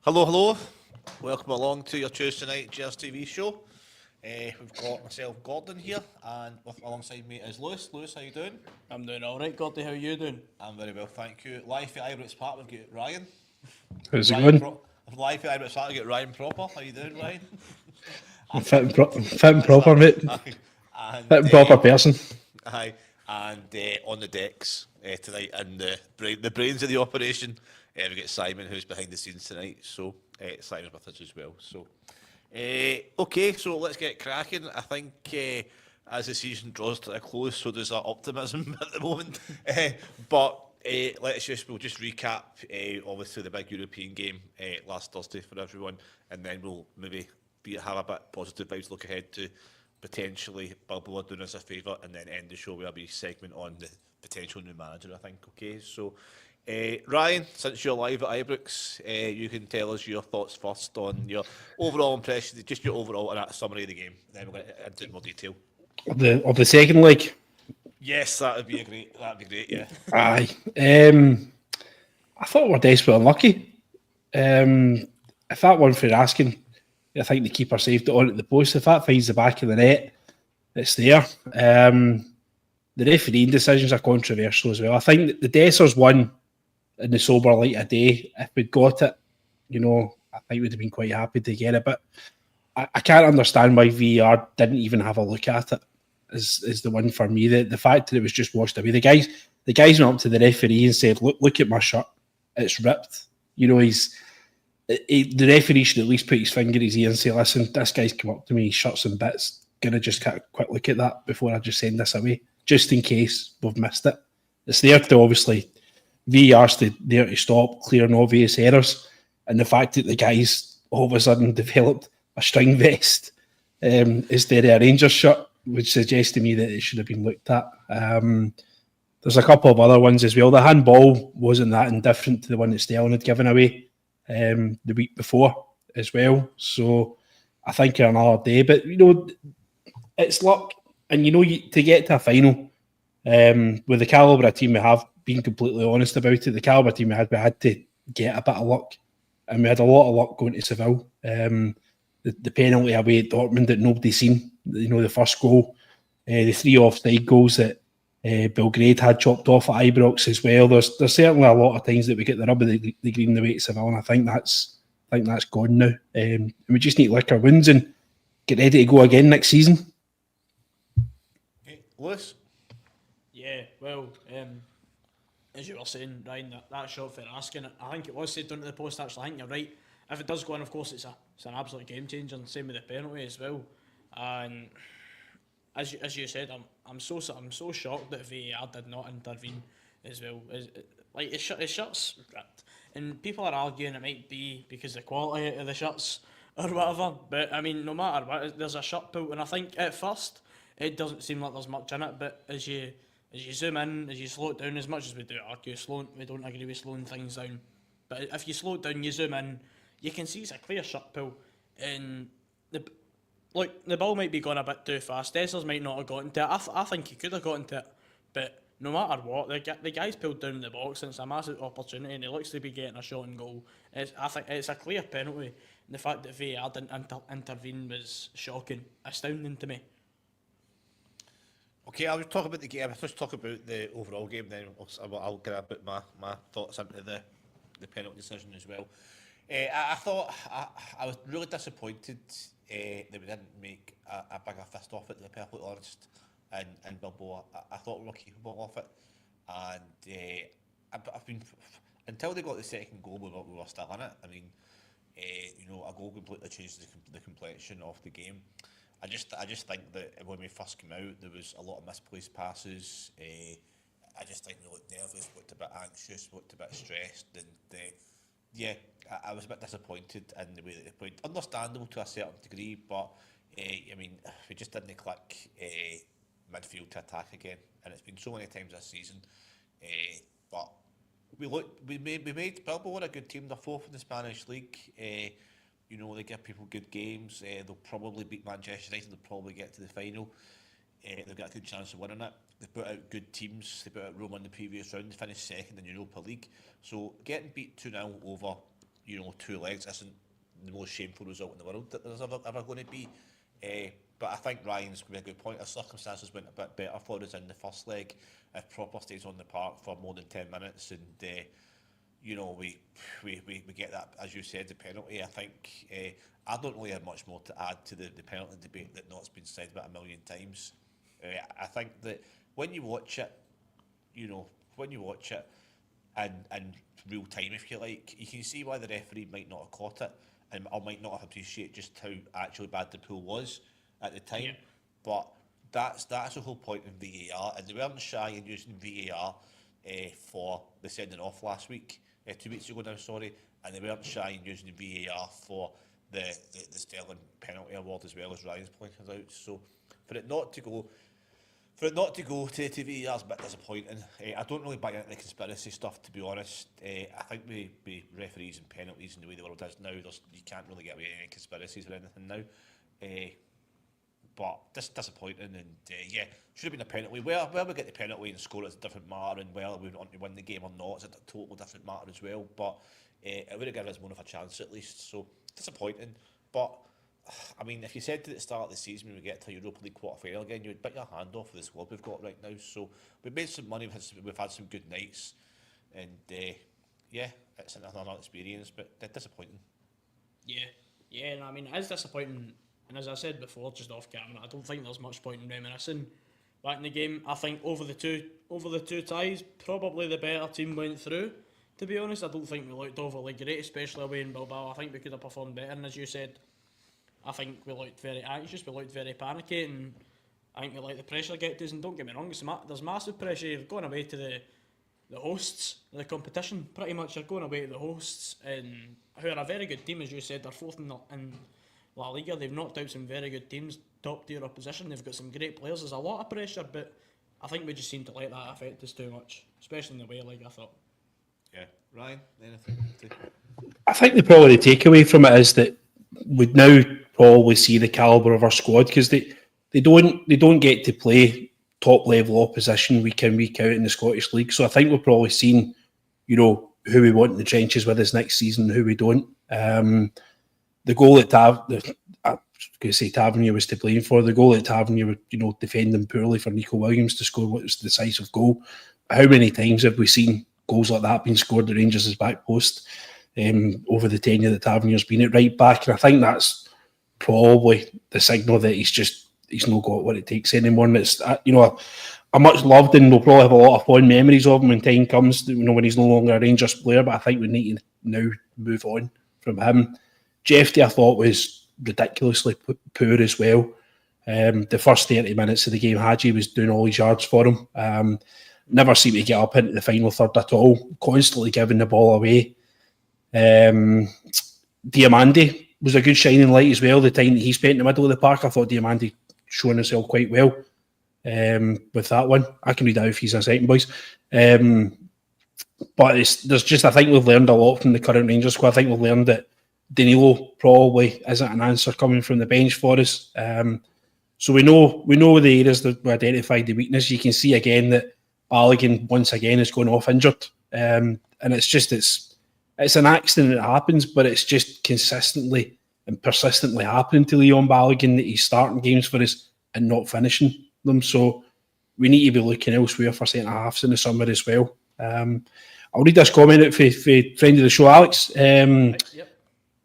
Hello, hello. Welcome along to your Tuesday night Gers TV show. We've got myself, Gordon, here, and alongside me is Lewis. Lewis, how you doing? I'm doing alright, Gordy, how you doing? I'm very well, thank you. Live at Ibrox Park, we've got Ryan. How's it Ryan going? Pro. Live at Ibrox Park, we've got Ryan Proper. How you doing, Ryan? I'm fit and proper, mate. and Fit and proper person. Aye, and on the decks tonight, and the brains of the operation, we get Simon, who's behind the scenes tonight. So Simon's with us as well. So okay, so let's get cracking. I think as the season draws to a close, so there's that optimism at the moment. But we'll just recap obviously the big European game last Thursday for everyone, and then we'll maybe have a bit positive vibes look ahead to potentially Balboa doing us a favour, and then end the show with a wee segment on the potential new manager, I think. Okay, so Ryan, since you're live at Ibrox, you can tell us your thoughts first on your overall impression, just your overall summary of the game, then we'll get into more detail. Of the second leg. Yes, that'd be great, yeah. Aye. I thought we were desperately unlucky. If that weren't for asking, I think the keeper saved it on at the post. If that finds the back of the net, it's there. The refereeing decisions are controversial as well. I think that the Dessers won in the sober light of day. If we'd got it, I think we'd have been quite happy to get it. But I can't understand why VAR didn't even have a look at it. Is the one for me. The fact that it was just washed away. The guys went up to the referee and said, "Look at my shirt. It's ripped." The referee should at least put his finger in his ear and say, "Listen, this guy's come up to me, his shirt's in bits. Gonna just get a quick look at that before I just send this away, just in case we've missed it." It's there to obviously VAR's there to stop clear and obvious errors, and the fact that the guys all of a sudden developed a string vest instead of a Rangers shirt would suggest to me that it should have been looked at. There's a couple of other ones as well. The handball wasn't that indifferent to the one that Stellan had given away the week before as well. So I think another day. But, it's luck. And, to get to a final with the calibre of team we have, being completely honest about it, the calibre team we had to get a bit of luck. And we had a lot of luck going to Seville. The penalty away at Dortmund that nobody's seen, the first goal, the 3 offside goals that Belgrade had chopped off at Ibrox as well. There's certainly a lot of times that we get the rub of the green the way at Seville, and I think that's gone now. And we just need to lick our wounds and get ready to go again next season. Okay, Lewis? Yeah, well, as you were saying, Ryan, that shot for asking, I think it was said down to the post, actually. I think you're right. If it does go in, of course, it's an absolute game changer, and same with the penalty as well. And as you said, I'm so shocked that VAR did not intervene as well. His shirt's ripped, and people are arguing it might be because of the quality of the shirts or whatever. But I mean, no matter what, there's a shirt pull, and I think at first it doesn't seem like there's much in it. But as you zoom in, as you slow it down, as much as we do argue we don't agree with slowing things down. But if you slow it down, you zoom in, you can see it's a clear shirt pull, and the ball might be going a bit too fast. Dessers might not have gotten to it. I think he could have gotten to it, but no matter what, the guy's pulled down the box, and it's a massive opportunity, and he looks to be getting a shot and goal. I think it's a clear penalty, and the fact that VAR didn't intervene was shocking, astounding to me. Okay, I'll talk about the game. I'll just talk about the overall game, then I'll get a bit my thoughts into the penalty decision as well. I thought I was really disappointed that we didn't make a bigger fist off it, to be perfectly honest, in Bilbao. I thought we were capable of it, and I've been until they got the second goal, we were still in it. I mean, a goal completely changed the complexion of the game. I just think that when we first came out, there was a lot of misplaced passes. I just think we looked nervous, looked a bit anxious, looked a bit stressed, and I was a bit disappointed in the way that they played. Understandable to a certain degree, but I mean, we just didn't click midfield to attack again, and it's been so many times this season. But we made Bilbao a good team. They're fourth in the Spanish league. They give people good games. They'll probably beat Manchester United. They'll probably get to the final. They've got a good chance of winning it. They put out good teams. They put out Roma in the previous round. They finished second in Europa League. So getting beat 2-0 over 2 legs isn't the most shameful result in the world that there's ever going to be. But I think Ryan's going to be a good point. Our circumstances went a bit better for us in the first leg. If Proper stays on the park for more than 10 minutes and we get that, as you said, the penalty. I think I don't really have much more to add to the penalty debate that not's been said about a million times. I think that when you watch it, in real time, if you like, you can see why the referee might not have caught it and or might not have appreciated just how actually bad the pull was at the time. Yeah. But that's the whole point in VAR, and they weren't shy in using VAR for the sending off last week, 2 weeks ago now, sorry, and they weren't shy in using VAR for the Sterling penalty award as well, as Ryan's pointed out. So for it not to go to VAR is a bit disappointing. I don't really buy into the conspiracy stuff, to be honest. I think with referees and penalties and the way the world is now, you can't really get away with any conspiracies or anything now. But just disappointing, and should have been a penalty. Where we get the penalty and score it's a different matter, and whether we want to win the game or not it's a total different matter as well. But it would have given us more of a chance at least. So disappointing. But I mean, if you said at the start of the season when we get to a Europa League quarter-final again, you would bite your hand off for the squad we've got right now. So we've made some money, we've had some good nights, and it's another experience, but disappointing. Yeah, and I mean, it is disappointing, and as I said before, just off camera, I don't think there's much point in reminiscing back in the game. I think over the two ties, probably the better team went through. To be honest, I don't think we looked overly great, especially away in Bilbao. I think we could have performed better, and as you said, I think we looked very anxious, we looked very panicky, and I think we let the pressure get to us. And don't get me wrong, there's massive pressure. You're going away to the hosts of the competition. Pretty much you're going away to the hosts, and who are a very good team, as you said. They're fourth in La Liga. They've knocked out some very good teams, top tier opposition. They've got some great players. There's a lot of pressure, but I think we just seem to let that affect us too much, especially in the away leg, I thought. Yeah. Ryan, anything to... I think the takeaway from it is that we'd now probably see the calibre of our squad, because they don't get to play top level opposition week in, week out in the Scottish League. So I think we've probably seen, who we want in the trenches with us next season and who we don't. The goal at Tavernier was to blame for. The goal at Tavernier, defending poorly for Nico Williams to score what was the decisive goal. How many times have we seen goals like that being scored at Rangers' back post over the tenure that Tavernier's been at right back? And I think that's probably the signal that he's not got what it takes anymore. And it's a much loved, and we'll probably have a lot of fond memories of him when time comes, when he's no longer a Rangers player. But I think we need to now move on from him. Jeffy, I thought, was ridiculously poor as well. The first 30 minutes of the game, Hadji was doing all his yards for him. Never seemed to get up into the final third at all, constantly giving the ball away. Diamandi was a good shining light as well. The time that he spent in the middle of the park, I thought Diamandi showing himself quite well with that one. I can read out if he's a second, boys. But I think we've learned a lot from the current Rangers squad. I think we've learned that Danilo probably isn't an answer coming from the bench for us. So we know the areas that we identified the weakness. You can see again that Balogun once again is going off injured, and it's an accident that happens, but it's just consistently and persistently happening to Leon Balogun that he's starting games for us and not finishing them. So we need to be looking elsewhere for centre halves in the summer as well. I'll read this comment out for friend of the show, Alex. Yep.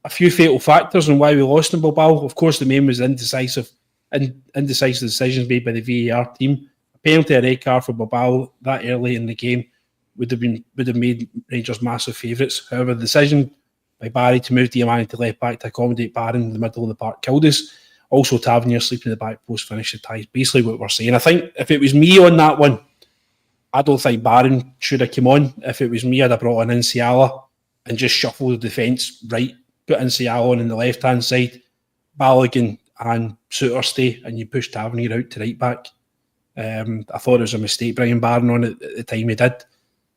A few fatal factors on why we lost in Bilbao. Of course, the main was indecisive decisions made by the VAR team. A penalty, a red card for Bilbao that early in the game would have made Rangers massive favourites. However, the decision by Barry to move Diamandi to left back to accommodate Barron in the middle of the park killed us. Also, Tavernier sleeping in the back post finished the ties. Basically, what we're saying. I think if it was me on that one, I don't think Barron should have come on. If it was me, I'd have brought in Ciala and just shuffled the defence right. Put Ciala on the left-hand side, Balogun and Suter stay, and you push Tavernier out to right back. I thought it was a mistake bringing Barron on at the time he did.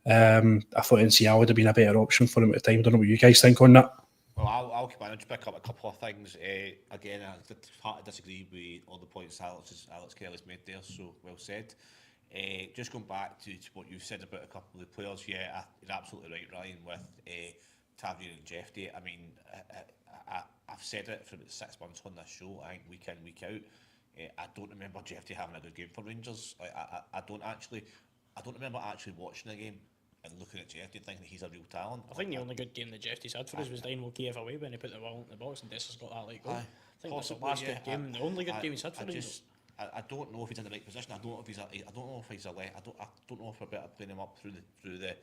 I thought Ciala would have been a better option for him at the time. I don't know what you guys think on that. Well, I'll come in and just pick up a couple of things. Again, I hard to disagree with all the points Alex Kelly's made there, so well said. Just going back to what you said about a couple of the players, yeah, you're absolutely right, Ryan, with Tavernier and Jeffy, I mean, I've said it for about 6 months on this show, I think week in, week out. I don't remember Jeffy having a good game for Rangers. I don't remember actually watching a game and looking at Jeffy thinking he's a real talent. I think the only good game that Jeffy's had for us was Dynamo Kiev away when he put the ball in the box and Dessa's got that late goal. I think that's the last good game, the only good game he's had for Rangers. I don't know if he's in the right position. I don't know if he's a left. I don't know if we're better playing him up through the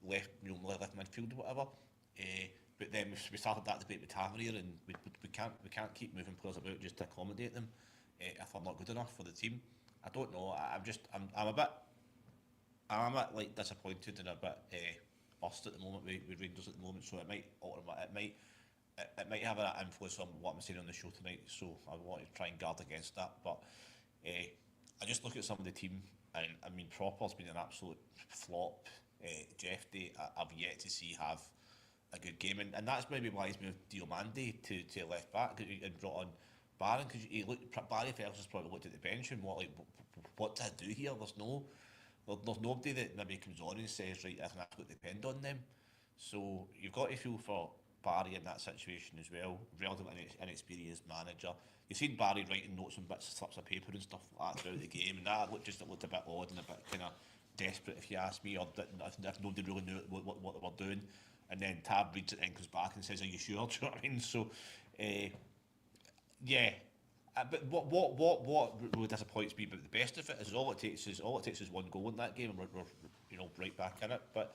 left, left midfield or whatever. But then we started that debate with Tavernier, and we can't keep moving players about just to accommodate them if they're not good enough for the team. I don't know. I'm a bit like disappointed and a bit bust at the moment with Rangers at the moment. So it might alter it might have an influence on what I'm saying on the show tonight. So I want to try and guard against that. But I just look at some of the team, and I mean, Proper's been an absolute flop. Jeffy, I've yet to see have a good game, and that's maybe why he's moved Diomande to left back and brought on Barron, because Barry Ferguson's probably looked at the bench and what do I do here? There's nobody that maybe comes on and says, right, I can absolutely depend on them. So you've got to feel for Barry in that situation as well, relatively inexperienced manager. You've seen Barry writing notes on slips of paper and stuff like that throughout the game, and that looked a bit odd and a bit kind of desperate, if you ask me, or if nobody really knew what they were doing. And then Tab reads it and comes back and says, "Are you sure?" Do you know what I mean? So, yeah. But what really disappoints me, but the best of it is all it takes is one goal in that game, and we're right back in it. But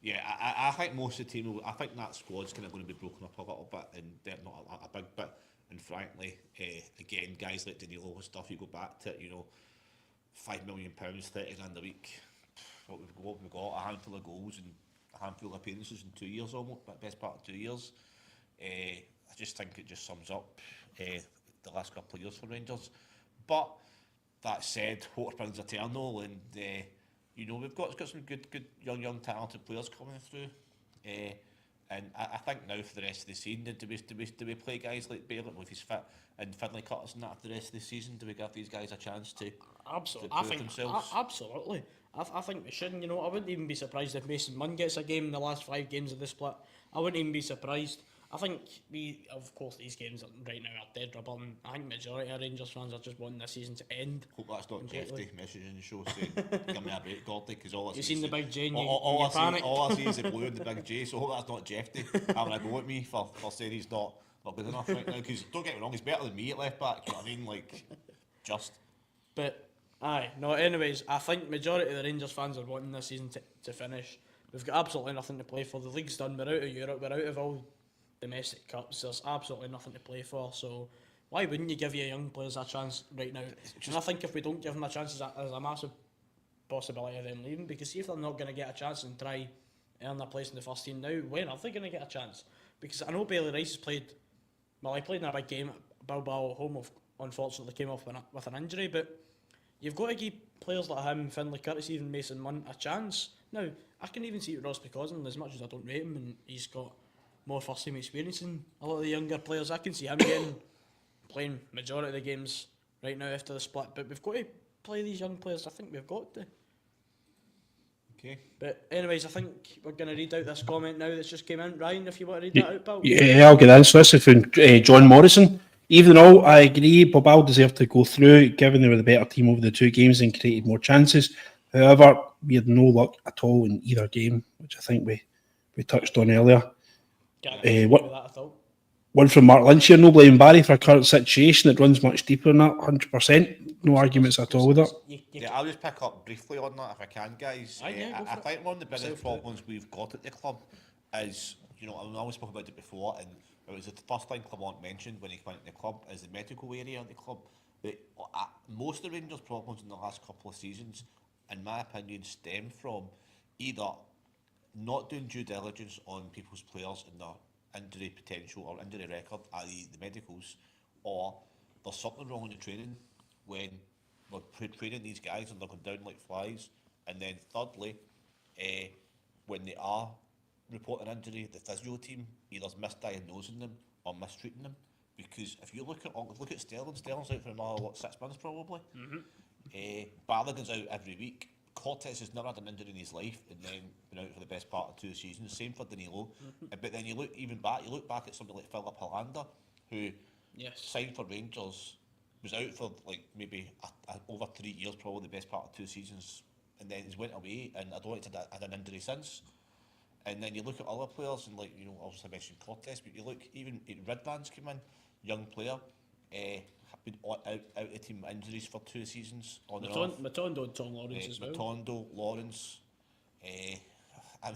yeah, I think most of the team, I think that squad's kind of going to be broken up a little bit, and they're not a big bit. And frankly, again, guys like Danilo and stuff, you go back to £5 million, 30 grand a week. What we've got, a handful of goals and a handful of appearances in 2 years, almost, best part of 2 years. I just think it just sums up the last couple of years for Rangers. But that said, hope springs eternal, and we've got some good young talented players coming through. And I think now for the rest of the season, do we play guys like Bailey if he's fit, and Finlay Cutters and that for the rest of the season? Do we give these guys a chance to prove themselves? Absolutely. I think we should. I wouldn't even be surprised if Mason Munn gets a game in the last 5 games of the split. I wouldn't even be surprised. I think of course, these games right now are dead rubber, and I think majority of Rangers fans are just wanting this season to end. Hope that's not Jeffy messaging the show saying, "Give me a break, Gordy," because all I see. You've seen the big J, all I see is the blue and the big J. So hope that's not Jeffy having a go at me for saying he's not good enough right now. Because don't get me wrong, he's better than me at left back. You know what I mean? Like, just. But aye, no. Anyways, I think majority of the Rangers fans are wanting this season to finish. We've got absolutely nothing to play for. The league's done. We're out of Europe. We're out of all domestic cups. There's absolutely nothing to play for. So why wouldn't you give your young players a chance right now? And I think if we don't give them a chance, there's a massive possibility of them leaving. Because see, if they're not going to get a chance and try earn a place in the first team now, when are they going to get a chance? Because I know Bailey Rice has played. Well, he played in a big game at Bilbao at home. Unfortunately, came off with an injury, but you've got to give players like him, Finlay Curtis, even Mason Munn a chance. Now, I can even see it with Ross McCausland, as much as I don't rate him, and he's got more first team experience than a lot of the younger players. I can see him playing majority of the games right now after the split, but we've got to play these young players. I think we've got to. Okay. But anyways, I think we're going to read out this comment now that's just came in. Ryan, if you want to read that out, pal. Yeah, I'll get in. So this is from John Morrison. Even though I agree Bilbao deserved to go through, given they were the better team over the 2 games and created more chances. However, we had no luck at all in either game, which I think we touched on earlier. Can't agree with that at all. One from Mark Lynch here, no blame Barry for a current situation that runs much deeper than that, 100%. No arguments at all with that. Yeah, I'll just pick up briefly on that if I can, guys. I think one of the biggest problems we've got at the club is, I always spoke about it before, and it was the first thing Clement mentioned when he went to the club, is the medical area of the club. But most of the Rangers' problems in the last couple of seasons, in my opinion, stem from either not doing due diligence on people's players and their injury potential or injury record, i.e. the medicals, or there's something wrong in the training when we're training these guys and they're going down like flies. And then thirdly, when they are reporting injury, the physio team either misdiagnosing them or mistreating them. Because if you look at Sterling's out for another 6 months probably. Ballaghan's out every week. Cortez has never had an injury in his life and then been out for the best part of 2 seasons. Same for Danilo. But then you look back at somebody like Philip Hollander, who signed for Rangers, was out for like maybe over 3 years, probably the best part of 2 seasons, and then he's went away, and I don't think he's had an injury since. And then you look at other players, and like, you know, obviously I mentioned Cortez, but you look, even Redvan's come in, young player, have been out of team injuries for 2 seasons on and off. Matondo and Tom Lawrence as well. Matondo, Lawrence, I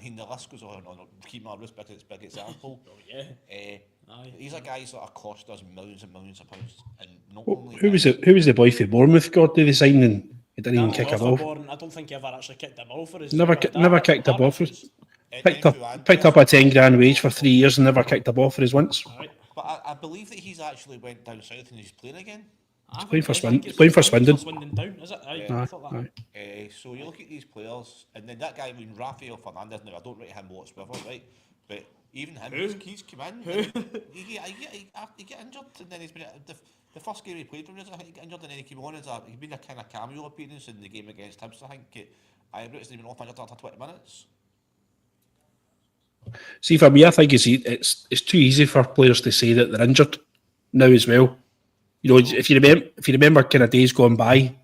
mean the list goes on and on. Kemar Roos, big example. Oh yeah. These are guys that are cost us millions and millions of pounds, and not Well, only who was the boy for Bournemouth? God, did they sign and he didn't even That kick a Arthur ball. Born, I don't think he ever actually kicked a ball for his. Never kicked a ball for his. Picked Andrews. up a 10 grand wage for 3 years and never kicked a ball for his once. Right. But I believe that he's actually went down south and he's playing again. Playing for Swindon. Swindon Town, is it? Yeah. I thought that. So you look at these players, and then that guy, Rafael Fernandez. Now I don't rate him whatsoever, right? But even him, he's come in. He get injured, and then he's been the first game he played for us. I think he got injured, and then he came on he's been a kind of cameo appearance in the game against Hibs. I think Ibrox has been off injured after 20 minutes. See, for me, I think it's too easy for players to say that they're injured now as well. You know, if you remember kind of days gone by,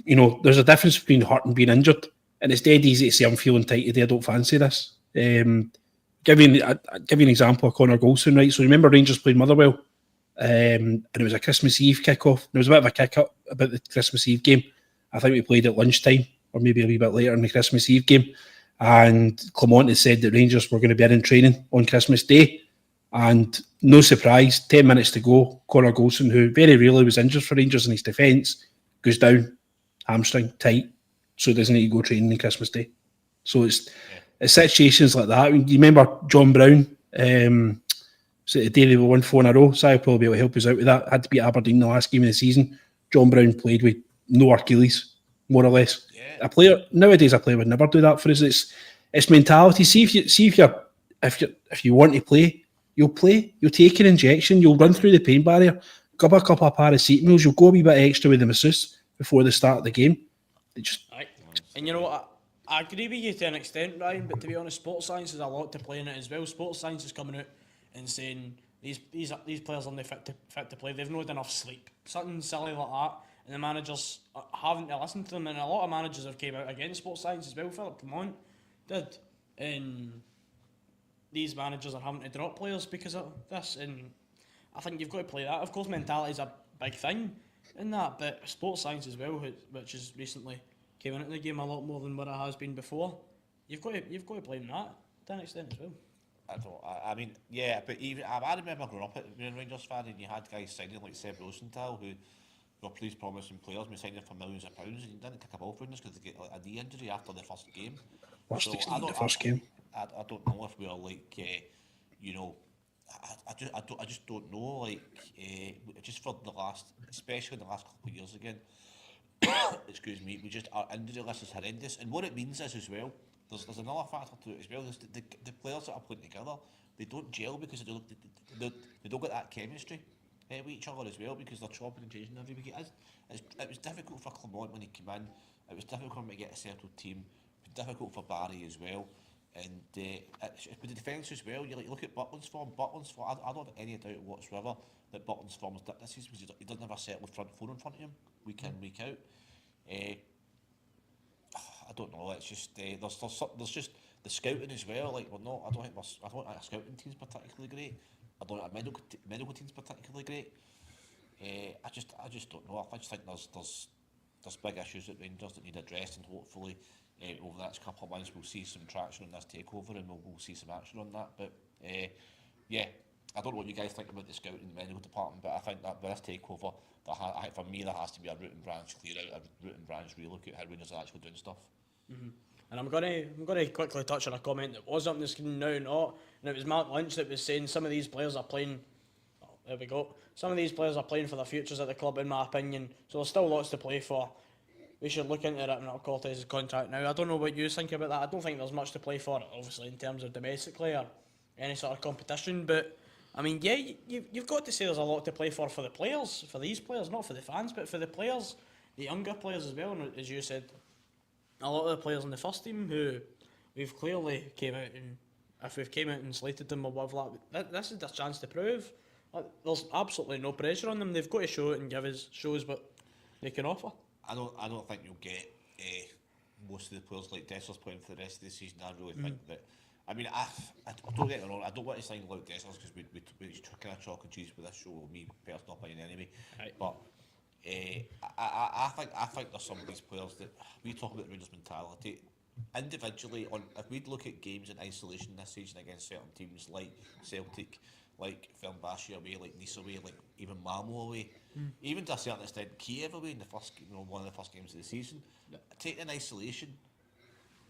you know, there's a difference between hurt and being injured, and it's dead easy to say I'm feeling tight today, I don't fancy this. Give you an example of Connor Golson, right? So remember Rangers played Motherwell, and it was a Christmas Eve kick-off. There was a bit of a kick-up about the Christmas Eve game. I think we played at lunchtime, or maybe a wee bit later in the Christmas Eve game. And Clement had said that Rangers were going to be in training on Christmas Day. And no surprise, 10 minutes to go, Connor Golson, who very rarely was injured for Rangers in his defence, goes down, hamstring, tight, so he doesn't need to go training on Christmas Day. So it's situations like that. You remember John Brown, so the day they won 4 in a row, so I'll probably be able to help us out with that. Had to beat Aberdeen the last game of the season. John Brown played with no Achilles, more or less. Yeah. A player would never do that for us. It's mentality. See if you want to play, you'll play. You'll take an injection. You'll run through the pain barrier. Grab a couple of paracetamols. You'll go a wee bit extra with the masseuse before the start of the game. Right. And you know what? I agree with you to an extent, Ryan. But to be honest, sports science has a lot to play in it as well. Sports science is coming out and saying these players aren't fit to play. They've not had enough sleep. Something silly like that. And the managers haven't listened to them, and a lot of managers have came out against sports science as well. Philip Clement did, and these managers are having to drop players because of this. And I think you've got to play that. Of course, mentality is a big thing in that, but sports science as well, which has recently came into the game a lot more than what it has been before. You've got to blame that to an extent as well. I mean, yeah, but even I remember growing up being a Rangers fan, and you had guys signing like Seb Rosenthal who were police promising players, we signed them for millions of pounds, and you didn't kick a ball for them because they get like a knee injury after the first game. The first game. I don't know if we are like, you know, I just don't know, like, just for the last, especially in the last couple of years again, excuse me, our injury list is horrendous, and what it means is as well, there's another factor to it as well, is the players that are playing together, they don't gel because they don't get that chemistry with each other as well, because they're chopping and changing every week. It was difficult for Clement when he came in, it was difficult for him to get a settled team, it was difficult for Barry as well, and with the defence as well, you look at Butland's form, I don't have any doubt whatsoever that Butland's form is this season because he doesn't have a settled front four in front of him, week in, week out. I don't know, it's just, there's just the scouting as well, like I don't think our scouting team's particularly great, I don't think our medical team's particularly great. I just don't know, I just think there's big issues at Rangers that need addressed, and hopefully over the next couple of months we'll see some traction on this takeover, and we'll see some action on that. But yeah, I don't know what you guys think about the scouting and the medical department, but I think that with this takeover, I think for me there has to be a root and branch clear out, a root and branch relook at how Rangers are actually doing stuff. Mm-hmm. And I'm gonna quickly touch on a comment that was on the screen now, not, and it was Mark Lynch that was saying some of these players are playing. Oh, there we go. Some of these players are playing for their futures at the club, in my opinion. So there's still lots to play for. We should look into ripping up Cortez's contract now. I don't know what you think about that. I don't think there's much to play for, obviously, in terms of domestically or any sort of competition. But I mean, yeah, you've got to say there's a lot to play for the players, for these players, not for the fans, but for the players, the younger players as well. And as you said, a lot of the players in the first team who we've clearly came out and if we've came out and slated them or whatever, this is their chance to prove. There's absolutely no pressure on them. They've got to show it and shows what they can offer. I don't think you'll get most of the players like Dessers playing for the rest of the season. I really think that. I mean, I don't get me wrong. I don't want to sign out Dessers because we kind of chalk and cheese with this show. Me personal opinion anyway. Right. But I think there's some of these players that we talk about Rangers mentality. Individually, if we look at games in isolation this season against certain teams like Celtic, like Fenerbahce away, like Nice away, like even Malmo away, even to a certain extent Kiev away in the first, one of the first games of the season. Taken in isolation,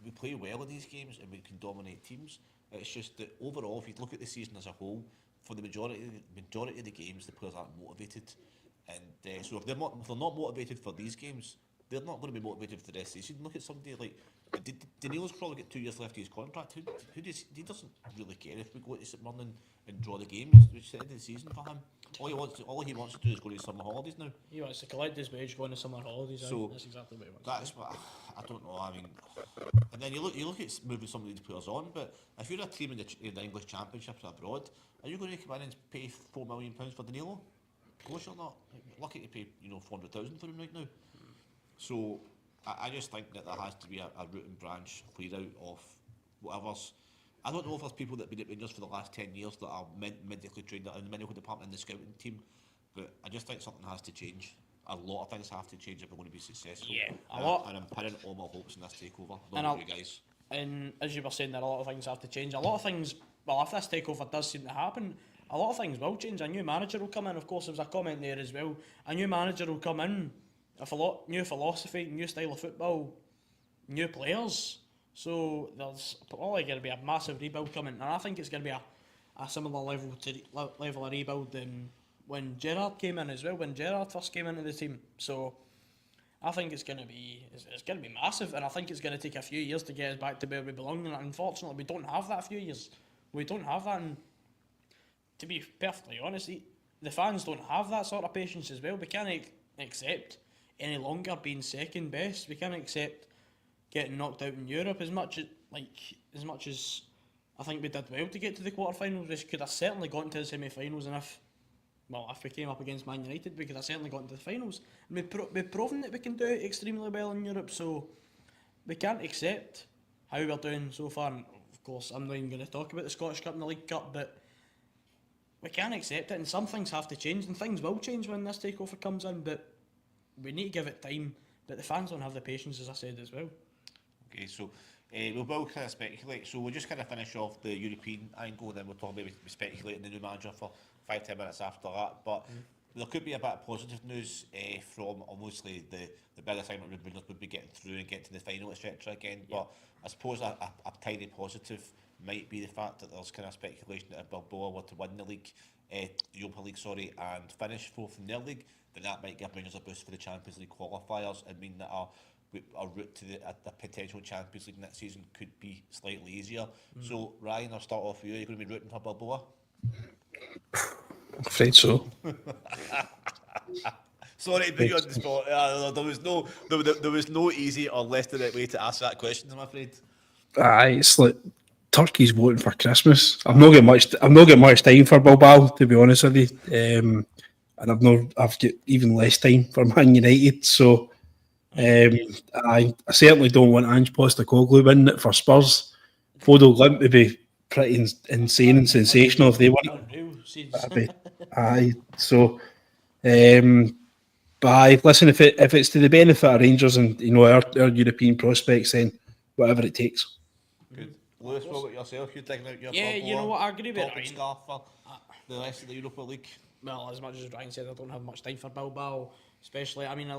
we play well in these games and we can dominate teams. It's just that overall, if you look at the season as a whole, for the majority of the games, the players aren't motivated, and so if they're not motivated for these games, they're not going to be motivated for the rest of the season. Look at somebody like Danilo's probably got 2 years left of his contract. He doesn't really care if we go to St Mirren and draw the games, which is the end of the season for him. All he wants to do is go to summer holidays now. He wants to collect his wage, go on to summer holidays. So that's exactly what he wants. That's what I don't know. I mean, and then you look at moving some of these players on. But if you're a team in the English Championships abroad, are you going to come in and pay £4 million for Danilo? Of course you're not. You're lucky to pay 400,000 for him right now. So I just think that there has to be a root and branch cleared out of whatever's. I don't know if there's people that have been at Rangers for the last 10 years that are medically trained in the medical department in the scouting team, but I just think something has to change. A lot of things have to change if we're going to be successful. Yeah, and I'm pinning all my hopes in this takeover. Not about you guys. And as you were saying, that a lot of things have to change. A lot of things. Well, if this takeover does seem to happen, a lot of things will change. A new manager will come in. Of course, there was a comment there as well. A new manager will come in with a lot new philosophy, new style of football, new players. So there's probably going to be a massive rebuild coming, and I think it's going to be a similar level of rebuild than when Gerrard came in as well. When Gerrard first came into the team, so I think it's going to be massive, and I think it's going to take a few years to get us back to where we belong. And unfortunately, we don't have that few years. We don't have that, and to be perfectly honest, the fans don't have that sort of patience as well. We can't accept any longer being second best. We can't accept getting knocked out in Europe as much as I think we did well to get to the quarterfinals. We could have certainly gotten to the semi-finals, and if we came up against Man United, we could have certainly gotten to the finals. And we've proven that we can do it extremely well in Europe, so we can't accept how we're doing so far. And of course, I'm not even going to talk about the Scottish Cup and the League Cup, but we can't accept it, and some things have to change, and things will change when this takeover comes in, but we need to give it time. But the fans don't have the patience, as I said as well. Okay, so we will kind of speculate. So we'll just kind of finish off the European angle, then we'll talk about speculating the new manager for 5-10 minutes after that. But there could be a bit of positive news from obviously the big assignment Rangers would be getting through and getting to the final, etc. again. Yeah. But I suppose a tiny positive might be the fact that there's kind of speculation that if Bilbao were to win the league, Europa League, and finish fourth in their league, then that might give Rangers a boost for the Champions League qualifiers and mean that our route to the potential Champions League next season could be slightly easier. So, Ryan, I'll start off with you. Are you going to be rooting for Bilbao? I'm afraid so. Sorry to put you on the spot. There was no easy or less direct way to ask that question, I'm afraid. It's like Turkey's voting for Christmas. I'm not getting much time for Bilbao, to be honest with you. And I've got even less time for Man United. So I certainly don't want Ange Postecoglou winning it for Spurs. Bodo Glimt would be pretty insane and sensational if they won it. But listen, if it's to the benefit of Rangers and our European prospects, then whatever it takes. Good. Lewis, what about yourself? You're digging out your you know what, I agree with Ryan. Scarf for the rest of the Europa League. Well, as much as Ryan said, I don't have much time for Bilbao, especially. I mean,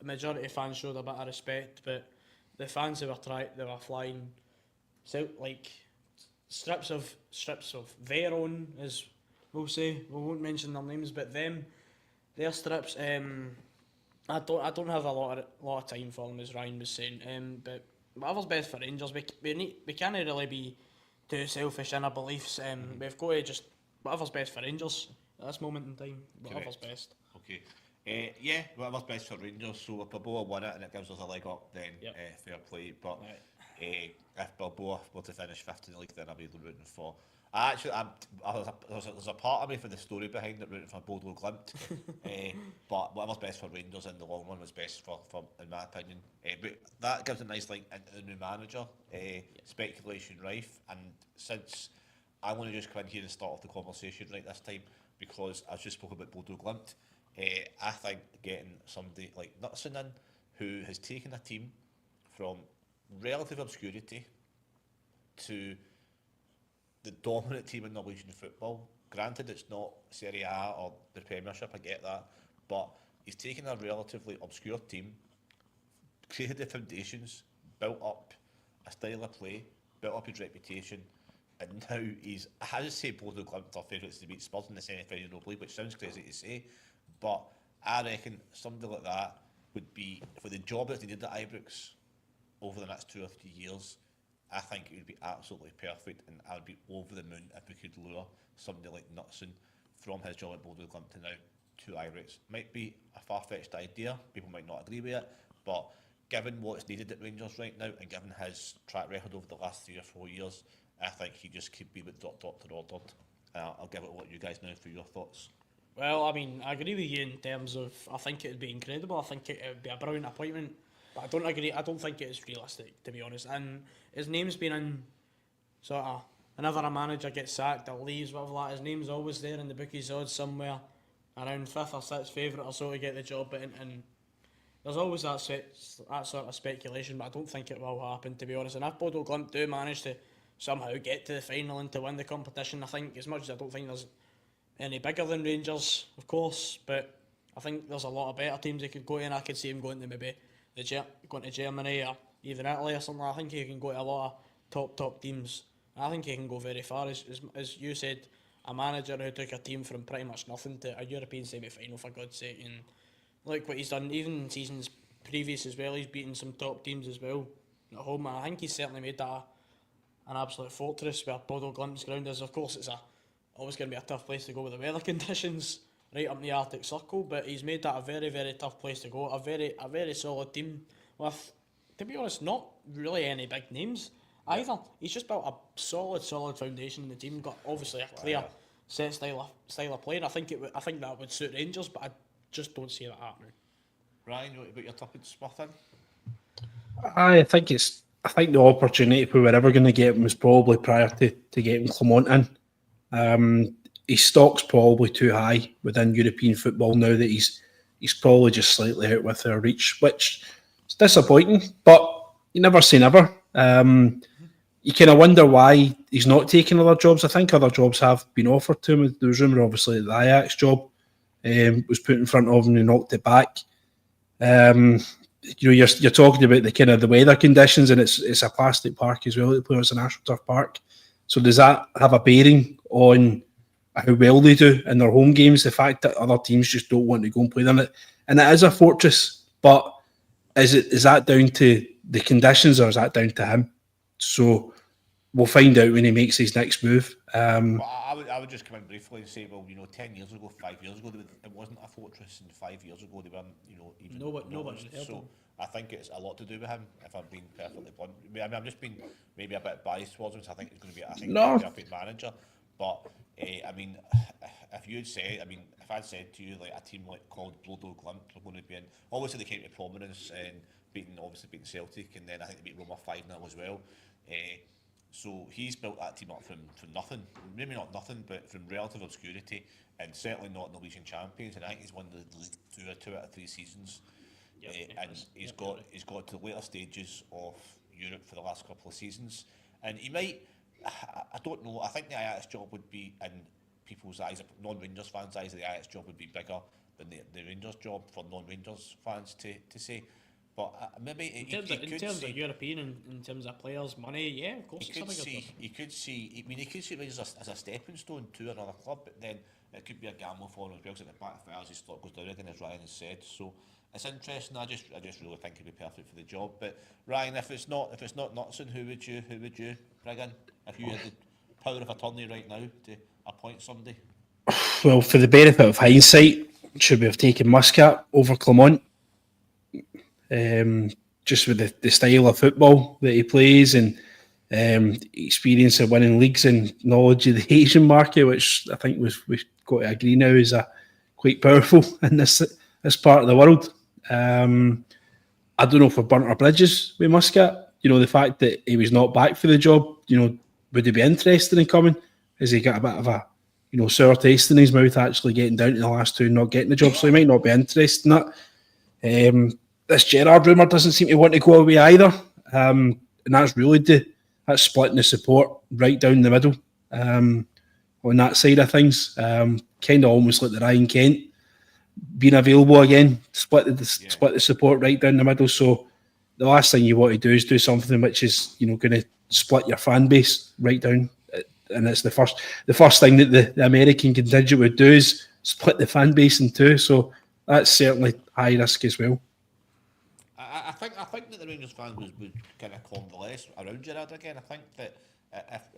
majority of fans showed a bit of respect, but the fans they were flying, so like strips of their own, as we'll say. We won't mention their names, but their strips. I don't have a lot of time for them, as Ryan was saying. But whatever's best for Rangers, we can't really be too selfish in our beliefs. We've got to just whatever's best for Rangers at this moment in time. Whatever's best. Okay. Yeah, whatever's best for Rangers. So if Balboa won it and it gives us a leg up, then Yep. fair play. But Right. if Balboa were to finish fifth in the league, then I'll be rooting for. There's a part of me for the story behind it, rooting for Bodo Glimt. But whatever's best for Rangers in the long run was best for in my opinion. But that gives a nice link into the new manager. Speculation rife, and since I want to just come in here and start off the conversation right this time, because I've just spoken about Bodo Glimt. I think getting somebody like Knutson in, who has taken a team from relative obscurity to the dominant team in Norwegian football. Granted, it's not Serie A or the Premiership, I get that, but he's taken a relatively obscure team, created the foundations, built up a style of play, built up his reputation, and now he's, I just say Bodo Glimt are favourites to beat Spurs in the semi-final Europa League, which sounds crazy to say, but I reckon somebody like that would be, for the job that he did at Ibrox over the next 2 or 3 years, I think it would be absolutely perfect, and I would be over the moon if we could lure somebody like Knutson from his job at Bodo Glimt to now to Ibrox. Might be a far-fetched idea, people might not agree with it, but given what's needed at Rangers right now, and given his track record over the last 3 or 4 years, I think he just could be what Doctor ordered. I'll give it what you guys know for your thoughts. Well, I mean, I agree with you in terms of I think it would be incredible. I think it would be a brilliant appointment, but I don't agree. I don't think it is realistic, to be honest. And his name's been in sort of whenever a manager gets sacked or leaves, whatever that. His name's always there in the bookies odds somewhere, around fifth or sixth favourite or so to get the job. And there's always that sort of speculation, but I don't think it will happen, to be honest. And if Bodo Glimt do manage to somehow get to the final and to win the competition, I think, as much as I don't think there's any bigger than Rangers, of course, but I think there's a lot of better teams he could go to, and I could see him going to maybe going to Germany or even Italy or something. I think he can go to a lot of top teams. I think he can go very far. As you said, a manager who took a team from pretty much nothing to a European semi-final, for God's sake, and look what he's done. Even in seasons previous as well, he's beaten some top teams as well at home, and I think he's certainly made that an absolute fortress where Bodo Glimt's ground is. Of course, it's always going to be a tough place to go with the weather conditions right up in the Arctic Circle, but he's made that a very, very tough place to go. A very solid team with, to be honest, not really any big names either. He's just built a solid foundation in the team. Got obviously a clear set style of play, and I think that would suit Rangers, but I just don't see that happening. Ryan, you want to put your tuppence Smith in? I think the opportunity we were ever going to get him was probably prior to getting Clement in. His stock's probably too high within European football now that he's probably just slightly out with their reach, which is disappointing, but you never say never. You kind of wonder why he's not taking other jobs. I think other jobs have been offered to him. There was rumour, obviously, that the Ajax job was put in front of him and he knocked it back. You're talking about the kind of the weather conditions, and it's a plastic park as well. They play as an AstroTurf park. So does that have a bearing on how well they do in their home games? The fact that other teams just don't want to go and play them, and it is a fortress, but is that down to the conditions or is that down to him? So we'll find out when he makes his next move. Well, I would just come in briefly and say, well, 10 years ago, 5 years ago, it wasn't a fortress, and 5 years ago they weren't, even Nobody. So I think it's a lot to do with him, if I'm being perfectly blunt. I mean, I'm just being maybe a bit biased towards him, so I think he's going to be a perfect manager. But I mean, if you'd say, if I'd said to you like a team called Bodo Glimt were going to be in, obviously they came to prominence and beating Celtic, and then I think they beat Roma 5-0 as well. So he's built that team up from nothing, maybe not nothing, but from relative obscurity, and certainly not Norwegian champions. And I think he's won the league 2 out of 3 seasons. And he's got to the later stages of Europe for the last couple of seasons, and he might. I don't know. I think the Ajax job would be, in people's eyes, non-Rangers fans' eyes, the Ajax job would be bigger than the Rangers job for non-Rangers fans to say. But maybe in terms of European and in terms of players' money, yeah, of course. He could see Rangers as a stepping stone to another club, but then it could be a gamble for him as well. Because at the back of his stock goes down again, as Ryan has said. So it's interesting. I just really think he'd be perfect for the job. But Ryan, if it's not Knutson, who would you bring in if you had the power of attorney right now to appoint somebody? Well, for the benefit of hindsight, should we have taken Muscat over Clement? Just with the style of football that he plays and experience of winning leagues and knowledge of the Asian market, which I think we've got to agree now is quite powerful in this part of the world. I don't know if we've burnt our bridges with Muscat. The fact that he was not back for the job, would he be interested in coming? Has he got a bit of a sour taste in his mouth actually getting down to the last two and not getting the job? So he might not be interested in that. This Gerrard rumour doesn't seem to want to go away either. And that's really that's splitting the support right down the middle on that side of things. Kind of almost like the Ryan Kent being available again, split the support right down the middle. So the last thing you want to do is do something which is going to split your fan base right down. And it's the first thing that the American contingent would do is split the fan base in two. So that's certainly high risk as well. I think that the Rangers fans would kind of coalesce around Gerrard again. I think that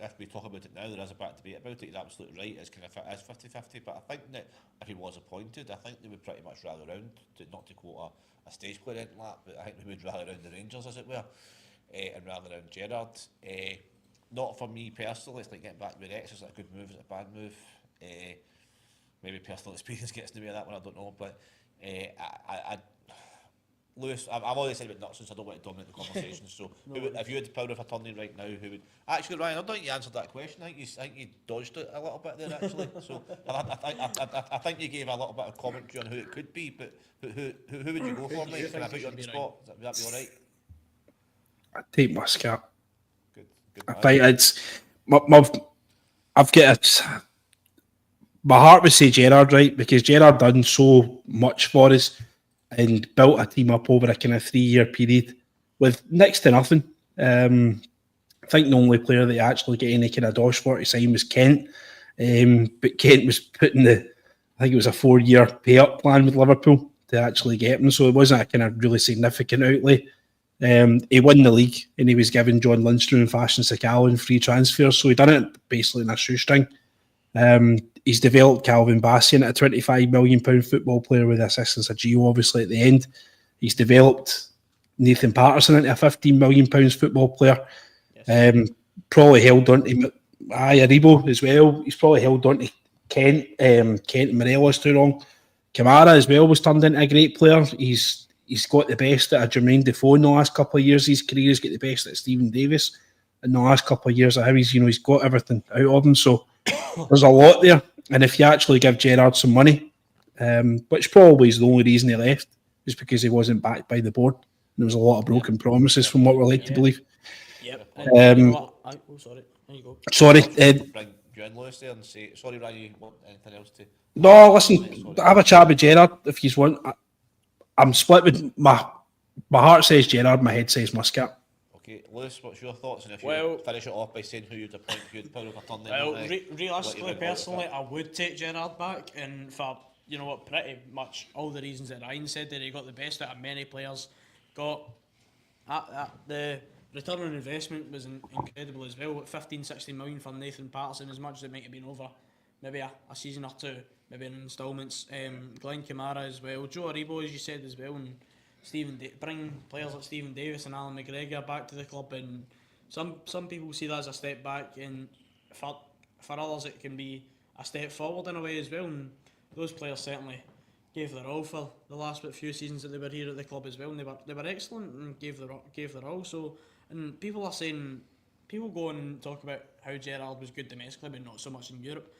if we talk about it now, there is a bit of debate about it. He's absolutely right. It's kind of 50-50. But I think that if he was appointed, I think they would pretty much rally around, not to quote a stage play or anything like that, but I think we would rally around the Rangers, as it were, and rally around Gerrard. Not for me personally. It's like getting back with Rex. Is it a good move? Is it a bad move? Maybe personal experience gets in the way of that one. I don't know. But Lewis, I've always said about nonsense. I don't want to dominate the conversation. So, if you had the power of attorney right now, who would actually, Ryan? I don't think you answered that question. I think you dodged it a little bit there, actually. So, I think you gave a little bit of commentary on who it could be. But who would you go for, mate? Can I put you on the spot? Would that be all right? I'd take Muscat. Good. I think it's I've got my heart would say Gerrard, right? Because Gerrard done so much for us and built a team up over a kind of 3-year period with next to nothing. I think the only player that actually get any kind of dosh for to sign was Kent. But Kent was putting I think it was a 4-year pay-up plan with Liverpool to actually get him. So it wasn't a kind of really significant outlay. He won the league and he was given John Lundstrom and Fashion Sakala in free transfers. So he done it basically in a shoestring. He's developed Calvin Bassey into a £25 million football player with the assistance of Gio, obviously, at the end. He's developed Nathan Patterson into a £15 million football player. Yes. Probably held on to Aribo as well. He's probably held on to Kent and Morelos too long. Kamara as well was turned into a great player. He's got the best out of Jermaine Defoe in the last couple of years of his career. He's got the best out of Stephen Davis in the last couple of years of how he's got everything out of him. So there's a lot there. And if you actually give Gerrard some money, which probably is the only reason he left, is because he wasn't backed by the board. And there was a lot of broken promises from what we're led to believe. Yep. Sorry. There you go. Sorry. Bring you in, Lewis, there and say, sorry, Ryan, you want anything else to... No, listen, have a chat with Gerrard if you want. I'm split with my heart says Gerrard, my head says Muscat. Okay, Lewis, what's your thoughts? And if you finish it off by saying who you'd appoint, who you'd power of attorney. Well, realistically, personally, I would take Gerrard back, and for pretty much all the reasons that Ryan said there, he got the best out of many players. Got the return on investment was incredible as well. 15-16 million for Nathan Patterson, as much as it might have been over maybe a season or two, maybe in instalments. Glenn Kamara as well, Joe Aribo, as you said as well, and bring players like Stephen Davis and Alan McGregor back to the club, and some people see that as a step back, and for others it can be a step forward in a way as well. And those players certainly gave their all for the last few seasons that they were here at the club as well, and they were excellent and gave their all. So, and people go on and talk about how Gerrard was good domestically, but not so much in Europe.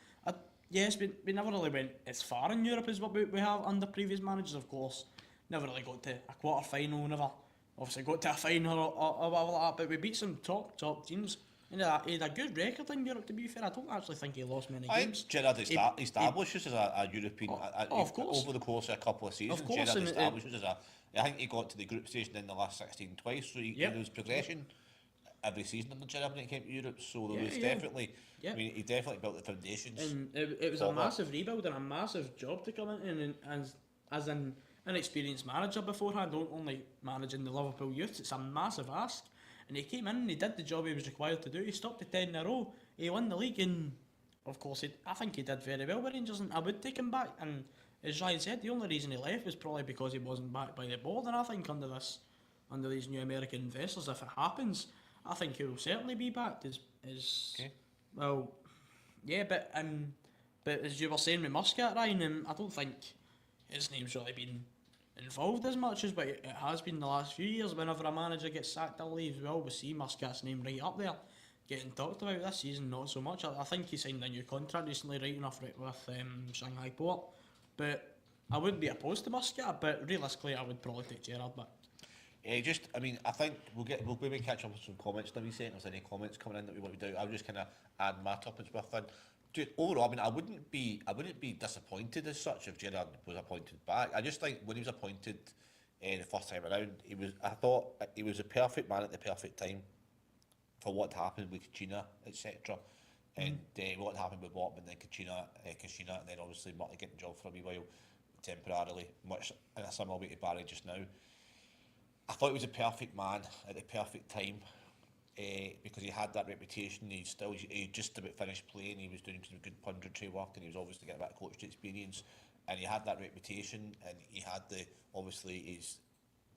Yes, we never really went as far in Europe as what we have under previous managers, of course. Never really got to a quarter final, never obviously got to a final or whatever like that, but we beat some top teams. And he had a good record in Europe, to be fair. I don't actually think he lost many games. Gerrard establishes as a European, of course. Over the course of a couple of seasons. Of course, Gerrard establishes as I think he got to the group stage in the last 16 twice, so there was progression every season in the Gerrard when it came to Europe, so there was definitely, I mean, he definitely built the foundations. And it was a massive rebuild and a massive job to come in, and as an experienced manager beforehand, don't only managing the Liverpool youth, it's a massive ask. And he came in and he did the job he was required to do. He stopped the 10 in a row. He won the league in of course, I think he did very well with Rangers, and I would take him back. And as Ryan said, the only reason he left was probably because he wasn't backed by the board. And I think under these new American investors, if it happens, I think he will certainly be backed. Okay. Well, yeah, but as you were saying with Muscat, Ryan, I don't think his name's really been involved as much as what it has been the last few years. Whenever a manager gets sacked or leaves, we always see Muscat's name right up there, getting talked about. This season, not so much. I think he signed a new contract recently, right enough, with Shanghai Port. But I wouldn't be opposed to Muscat, but realistically, I would probably take Gerrard back. I think we'll maybe catch up with some comments now. If there's any comments coming in that we want to do, I'll just kind of add my topics with in. Dude, overall, I mean, I wouldn't be disappointed as such if Gerrard was appointed back. I just think when he was appointed the first time around, I thought he was a perfect man at the perfect time for what happened with Kachina, etc. And what happened with Botman, then Kachina, and then obviously Murray getting the job for a wee while temporarily, much in a similar way to Barry just now. I thought he was a perfect man at the perfect time because he had that reputation. He just about finished playing. He was doing some good punditry work, and he was obviously getting a bit of coaching experience. And he had that reputation, and he had obviously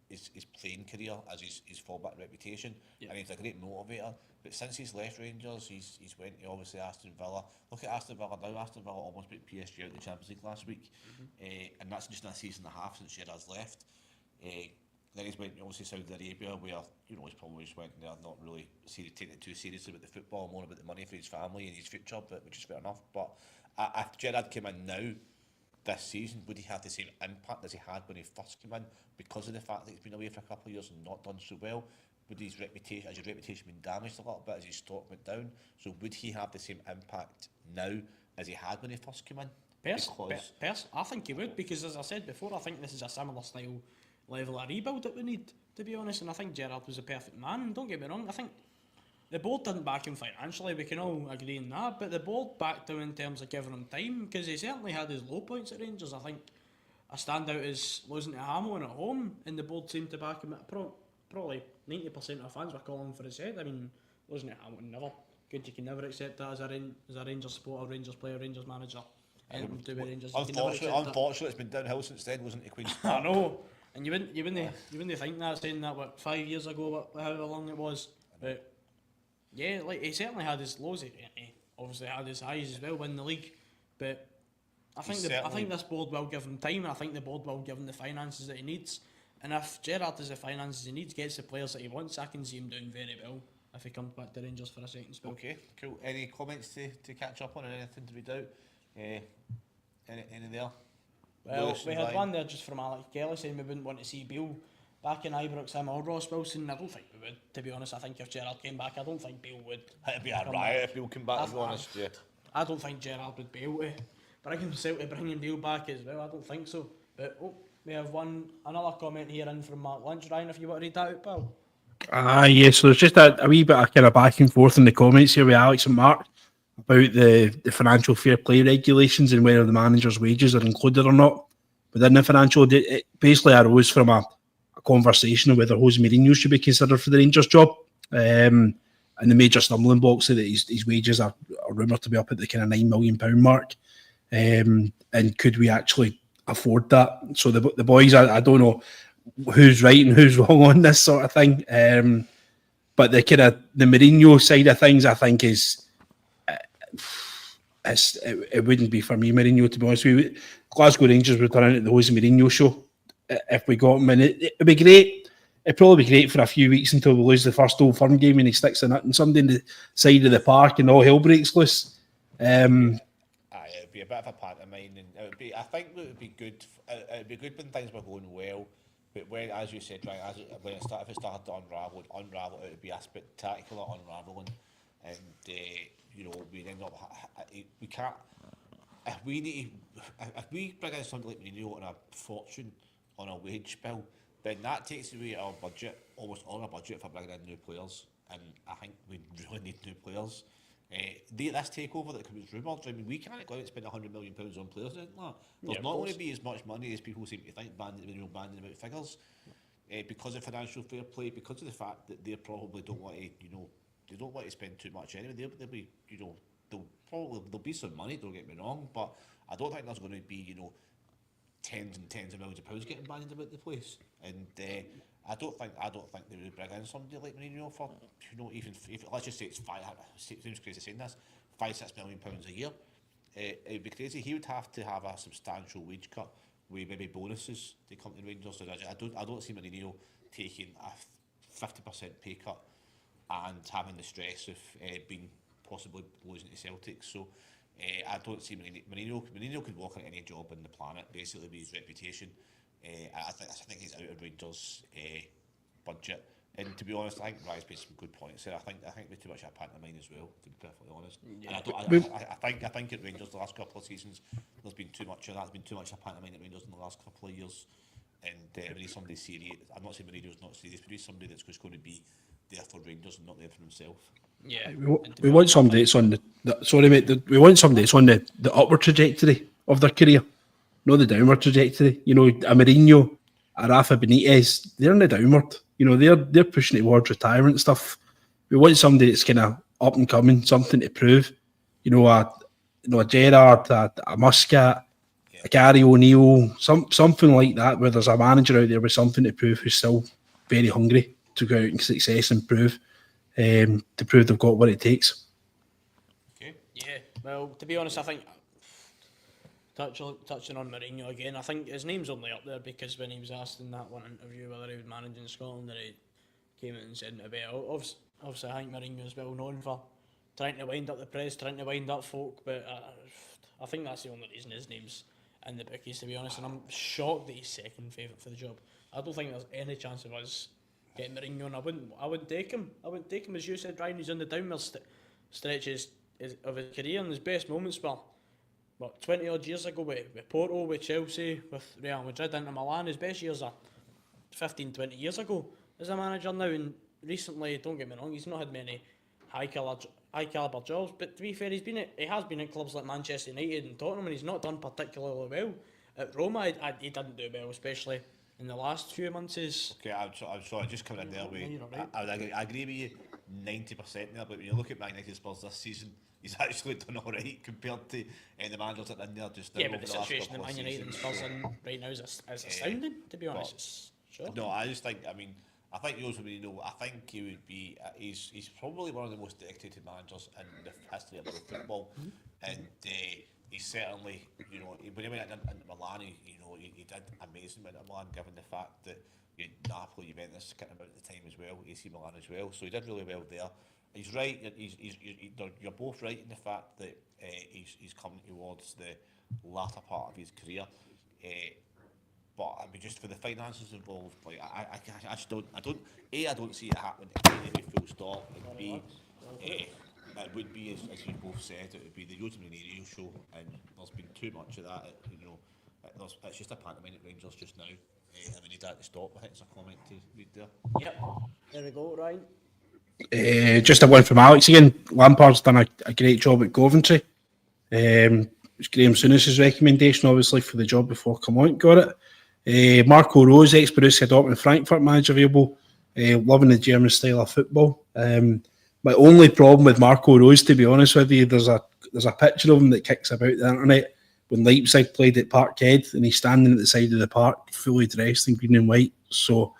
his playing career as his fallback reputation, and he's a great motivator. But since he's left Rangers, he's went to obviously Aston Villa. Look at Aston Villa now. Aston Villa almost beat PSG out in the Champions League last week, and that's just in a season and a half since Gerrard's left. Then he's went obviously Saudi Arabia, where he's probably just went there not really taking it too seriously with the football, more about the money for his family and his future, which is fair enough. But if Gerrard came in now, this season, would he have the same impact as he had when he first came in because of the fact that he's been away for a couple of years and not done so well? Would his reputation been damaged a little bit as his stock went down? So would he have the same impact now as he had when he first came in? I think he would, because as I said before, I think this is a similar style level of rebuild that we need, to be honest, and I think Gerrard was a perfect man. Don't get me wrong, I think the board didn't back him financially, we can all agree on that, but the board backed him in terms of giving him time, because he certainly had his low points at Rangers. I think a standout is losing to Hamilton at home, and the board seemed to back him. Probably 90% of fans were calling for his head. I mean, losing to Hamilton, never good. You can never accept that as a Rangers supporter, Rangers player, Rangers manager. Anything to do with Rangers. Unfortunately, it's been downhill since then, wasn't it, Queen's Park? I know. And you wouldn't think that, saying that 5 years ago, however long it was. But yeah, like, he certainly had his lows. He obviously had his highs as well, winning the league. But I think this board will give him time, and I think the board will give him the finances that he needs. And if Gerrard has the finances he needs, gets the players that he wants, I can see him doing very well if he comes back to Rangers for a second spell. Okay, cool. Any comments to catch up on, or anything to read out? Any there? Well, Lewis we and had Ryan? one there just from Alex Kelly saying we wouldn't want to see Beale back in Ibrox, him or Ross Wilson. I don't think we would, to be honest. I think if Gerrard came back, I don't think Beale would. It'd be a riot if Beale came back, to be honest. Yeah. I don't think Gerrard would be able to bring himself to bringing Beale back as well. I don't think so. But we have another comment here in from Mark Lynch. Ryan, if you want to read that out, pal. Yeah, so there's just a wee bit of kind of back and forth in the comments here with Alex and Mark about the financial fair play regulations and whether the manager's wages are included or not within the financial. It basically arose from a conversation of whether Jose Mourinho should be considered for the Rangers job. And the major stumbling blocks that his wages are rumoured to be up at the kind of £9 million mark. And could we actually afford that? So the boys, I don't know who's right and who's wrong on this sort of thing. But the Mourinho side of things, I think, it wouldn't be for me, Mourinho, to be honest with you. Glasgow Rangers would turn into the Jose Mourinho show if we got him, and it'd be great. It'd probably be great for a few weeks until we lose the first Old Firm game and he sticks in it and somebody in the side of the park and all hell breaks loose. It'd be a bit of a pantomime, and I think it would be good. It'd be good when things were going well, but when, as you said, right, if it started to unravel, it would be a spectacular unraveling, and we end up. We can't. If we bring in somebody like Mourinho on a fortune on a wage bill, then that takes away our budget, almost all our budget, for bringing in new players, and I think we really need new players. This takeover that was rumoured, I mean, we can't go out and spend £100 million on players, isn't there? There's not going to be as much money as people seem to think, banding about figures, because of financial fair play, because of the fact that they probably don't want to, they don't want to spend too much anyway. They'll be, there'll be some money. Don't get me wrong, but I don't think there's going to be tens and tens of millions of pounds getting bandied about the place. And I don't think they would bring in somebody like Mourinho for even if let's just say it's five. It seems crazy saying this, £5-6 million a year. It would be crazy. He would have to have a substantial wage cut with maybe bonuses to come to Rangers. So I don't see Mourinho taking a 50% pay cut and having the stress of being possibly losing to Celtic. So I don't see Mourinho could walk into any job on the planet basically with his reputation. I think he's out of Rangers' budget. And to be honest, I think Ryan's made some good points there. I think there's too much of a pantomime as well, to be perfectly honest. Yeah. And I think at Rangers the last couple of seasons there's been too much of that. There's been too much of a pantomime at Rangers in the last couple of years. And we need somebody serious. I'm not saying Mourinho's not serious, but we need somebody that's just going to be there for Rangers and not there for himself. Yeah, we want somebody that's on we want somebody that's on the upward trajectory of their career, not the downward trajectory. A Mourinho, a Rafa Benitez, they're in the downward. They're pushing towards retirement and stuff. We want somebody that's kind of up and coming, something to prove. A Gerrard, a Muscat, a Gary O'Neill, something like that, where there's a manager out there with something to prove who's still very hungry to go out and success and prove they've got what it takes. Okay. Yeah. Well, to be honest, I think touching on Mourinho again, I think his name's only up there because when he was asked in that one interview whether he would manage in Scotland, that he came out and said it about. Obviously, I think Mourinho is well known for trying to wind up the press, trying to wind up folk, but I think that's the only reason his name's in the bookies, to be honest. And I'm shocked that he's second favourite for the job. I don't think there's any chance of us getting Mourinho, and I wouldn't take him. I wouldn't take him, as you said, Ryan. He's on the downward stretches of his career, and his best moments were 20 odd years ago with Porto, with Chelsea, with Real Madrid, Inter Milan. His best years are 15, 20 years ago as a manager now, and recently, don't get me wrong, he's not had many high caliber jobs, but to be fair, he has been at clubs like Manchester United and Tottenham, and he's not done particularly well. At Roma, he didn't do well, especially in the last few months. Okay, I'm sorry, just coming in there with. I agree with you 90% there, but when you look at Man United Spurs this season, he's actually done all right compared to the managers that are in there just now. Yeah, but the situation that Man United and Spurs in right now is astounding, to be honest. No, I just think, I think Jose Mourinho, I think he would be, he's probably one of the most dedicated managers in the history of world football, and he's certainly, when he went into Milan, he did amazing at Milan, given the fact that Napoli, Juventus kicking about at the time as well, AC Milan as well, so he did really well there. He's right, you're both right in the fact that he's coming towards the latter part of his career. But just for the finances involved, I don't see it happening anyway, full stop. And B, it would be, as you both said, it would be the Jose Mourinho show, and there's been too much of that. It's just a pantomime at Rangers just now, and we need that to stop. I think it's a comment to read there. Yep, there we go, Ryan. Just a one from Alex again. Lampard's done a great job at Coventry. It's Graham Souness's recommendation, obviously, for the job before Clement got it. Marco Rose, ex-Borussia Dortmund Frankfurt manager, available. Loving the German style of football. My only problem with Marco Rose, to be honest with you, there's a picture of him that kicks about the internet when Leipzig played at Parkhead, and he's standing at the side of the park, fully dressed in green and white. So